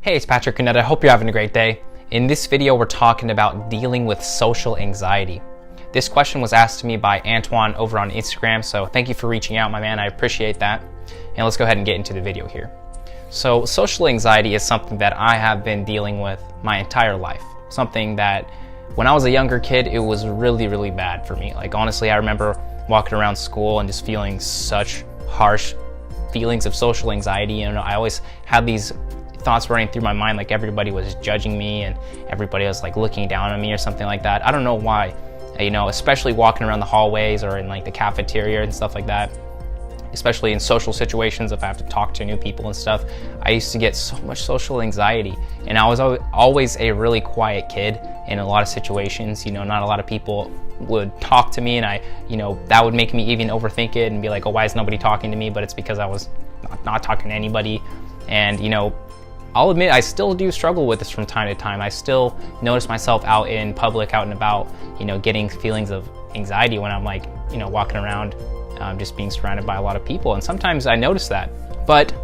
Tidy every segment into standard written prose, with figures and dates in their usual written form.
Hey, it's Patrick Cuneta. I hope you're having a great day. In this video, we're talking about dealing with social anxiety. This question was asked to me by Antoine over on Instagram, so thank you for reaching out, my man. I appreciate that. And let's go ahead and get into the video here. So social anxiety is something that I have been dealing with my entire life. Something that when I was a younger kid, it was really, really bad for me. Like honestly, I remember walking around school and just feeling such harsh feelings of social anxiety. You know, I always had these thoughts running through my mind like everybody was judging me and everybody was like looking down on me or something like that. I don't know why, you know, especially walking around the hallways or in like the cafeteria and stuff like that, especially in social situations if I have to talk to new people and stuff. I used to get so much social anxiety, and I was always a really quiet kid in a lot of situations. You know, not a lot of people would talk to me, and that would make me even overthink it and be like, oh, why is nobody talking to me? But it's because I was not talking to anybody. And you know, I'll admit I still do struggle with this from time to time. I still notice myself out in public, out and about, you know, getting feelings of anxiety when I'm like, you know, walking around, just being surrounded by a lot of people. And sometimes I notice that, but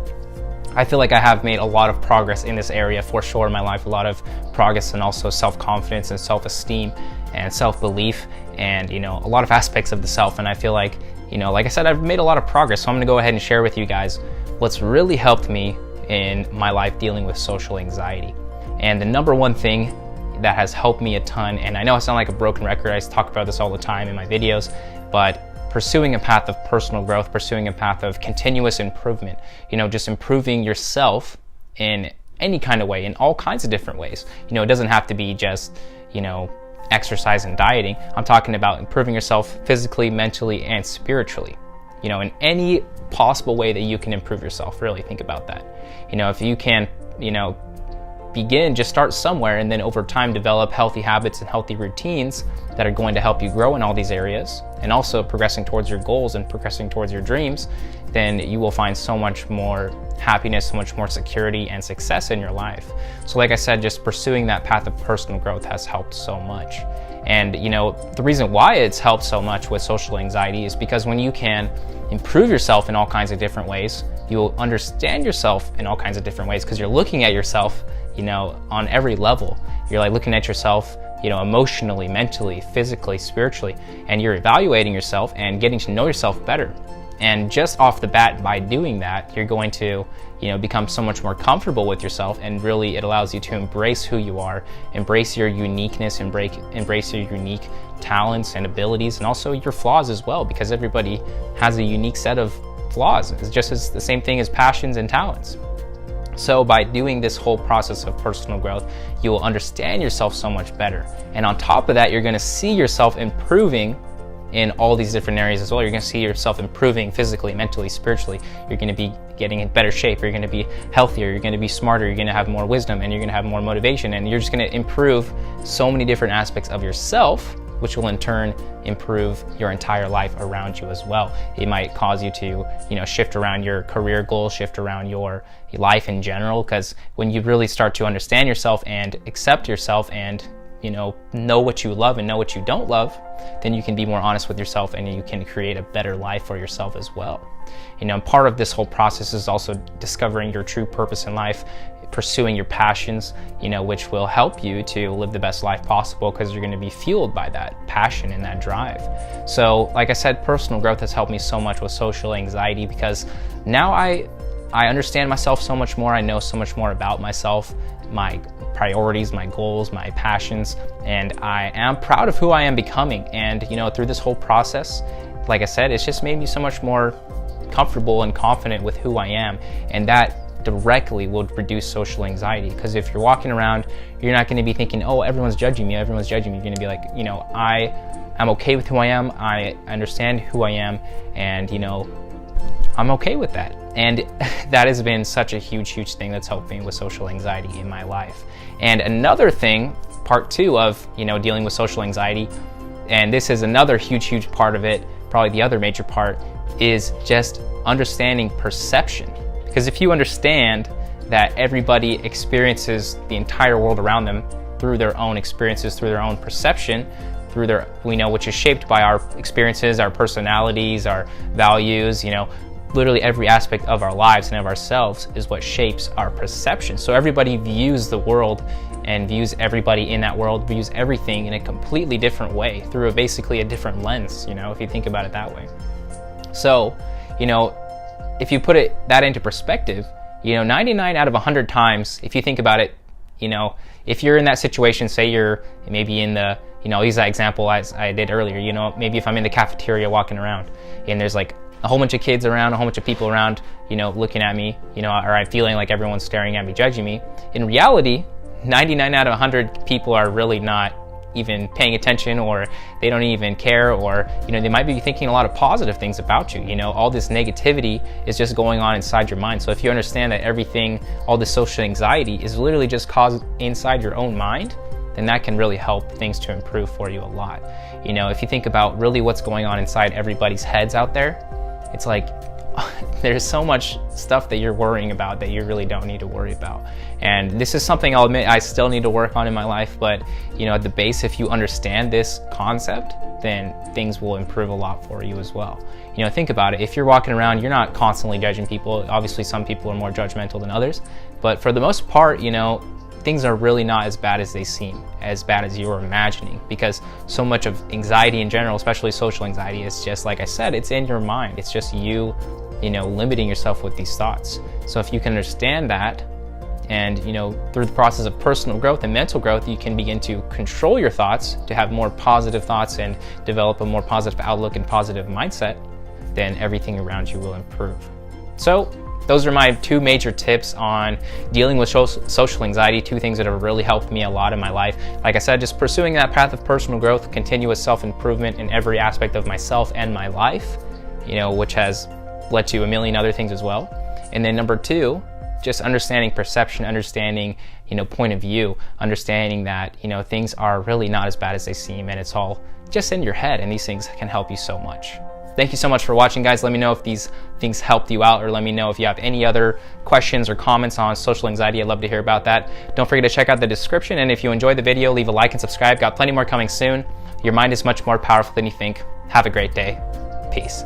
I feel like I have made a lot of progress in this area for sure in my life, a lot of progress and also self-confidence and self-esteem and self-belief and, you know, a lot of aspects of the self. And I feel like, you know, like I said, I've made a lot of progress. So I'm gonna go ahead and share with you guys what's really helped me in my life dealing with social anxiety. And the number one thing that has helped me a ton, and I know I sound like a broken record, I talk about this all the time in my videos, but pursuing a path of personal growth, pursuing a path of continuous improvement, you know, just improving yourself in any kind of way, in all kinds of different ways. You know, it doesn't have to be just, you know, exercise and dieting. I'm talking about improving yourself physically, mentally, and spiritually. You know, in any possible way that you can improve yourself. Really think about that. You know, if you can, you know, just start somewhere and then over time develop healthy habits and healthy routines that are going to help you grow in all these areas and also progressing towards your goals and progressing towards your dreams, then you will find so much more happiness, so much more security and success in your life. So like I said, just pursuing that path of personal growth has helped so much. And you know, the reason why it's helped so much with social anxiety is because when you can improve yourself in all kinds of different ways, you'll understand yourself in all kinds of different ways because you're looking at yourself, you know, on every level. You're like looking at yourself, you know, emotionally, mentally, physically, spiritually, and you're evaluating yourself and getting to know yourself better. And just off the bat, by doing that, you're going to, you know, become so much more comfortable with yourself, and really it allows you to embrace who you are, embrace your uniqueness, embrace your unique talents and abilities, and also your flaws as well, because everybody has a unique set of flaws. It's just as the same thing as passions and talents. So by doing this whole process of personal growth, you will understand yourself so much better. And on top of that, you're going to see yourself improving in all these different areas as well. You're going to see yourself improving physically, mentally, spiritually. You're going to be getting in better shape. You're going to be healthier. You're going to be smarter. You're going to have more wisdom, and you're going to have more motivation. And you're just going to improve so many different aspects of yourself, which will in turn improve your entire life around you as well. It might cause you to, you know, shift around your career goals, shift around your life in general, because when you really start to understand yourself and accept yourself and, you know what you love and know what you don't love, then you can be more honest with yourself and you can create a better life for yourself as well. You know, part of this whole process is also discovering your true purpose in life, pursuing your passions, you know, which will help you to live the best life possible because you're going to be fueled by that passion and that drive. So like I said, personal growth has helped me so much with social anxiety because now I understand myself so much more. I know so much more about myself, my priorities, my goals, my passions, and I am proud of who I am becoming. And you know, through this whole process, like I said, it's just made me so much more comfortable and confident with who I am, and that directly will reduce social anxiety. Because if you're walking around, you're not going to be thinking, oh, everyone's judging me, you're going to be like, you know, I'm okay with who I am, I understand who I am, and you know, I'm okay with that. And that has been such a huge thing that's helped me with social anxiety in my life. And another thing, part two of, you know, dealing with social anxiety, and this is another huge part of it, probably the other major part, is just understanding perception. Because if you understand that everybody experiences the entire world around them through their own experiences, through their own perception, through their, we know, which is shaped by our experiences, our personalities, our values, you know, literally every aspect of our lives and of ourselves is what shapes our perception. So everybody views the world and views everybody in that world, views everything in a completely different way through basically a different lens, if you think about it that way. So, if you put that into perspective, 99 out of 100 times, if you think about it, if you're in that situation, say you're maybe in the, I'll use that example as I did earlier, maybe if I'm in the cafeteria walking around and there's like a whole bunch of kids around, a whole bunch of people around, looking at me, or I'm feeling like everyone's staring at me, judging me. In reality, 99 out of 100 people are really not even paying attention, or they don't even care, or they might be thinking a lot of positive things about you. All this negativity is just going on inside your mind. So if you understand that everything, all this social anxiety is literally just caused inside your own mind, then that can really help things to improve for you a lot. If you think about really what's going on inside everybody's heads out there, it's like there's so much stuff that you're worrying about that you really don't need to worry about. And this is something I'll admit I still need to work on in my life, but at the base, if you understand this concept, then things will improve a lot for you as well. Think about it. If you're walking around, you're not constantly judging people. Obviously, some people are more judgmental than others, but for the most part, things are really not as bad as they seem, as bad as you're imagining, because so much of anxiety in general, especially social anxiety, is just, like I said, it's in your mind. It's just you limiting yourself with these thoughts. So if you can understand that, and through the process of personal growth and mental growth, you can begin to control your thoughts to have more positive thoughts and develop a more positive outlook and positive mindset, then everything around you will improve. So those are my 2 major tips on dealing with social anxiety, 2 things that have really helped me a lot in my life. Like I said, just pursuing that path of personal growth, continuous self-improvement in every aspect of myself and my life, which has led to a million other things as well. And then number 2, just understanding perception, understanding, point of view, understanding that, things are really not as bad as they seem, and it's all just in your head, and these things can help you so much. Thank you so much for watching, guys. Let me know if these things helped you out, or let me know if you have any other questions or comments on social anxiety. I'd love to hear about that. Don't forget to check out the description, and if you enjoyed the video, leave a like and subscribe. Got plenty more coming soon. Your mind is much more powerful than you think. Have a great day. Peace.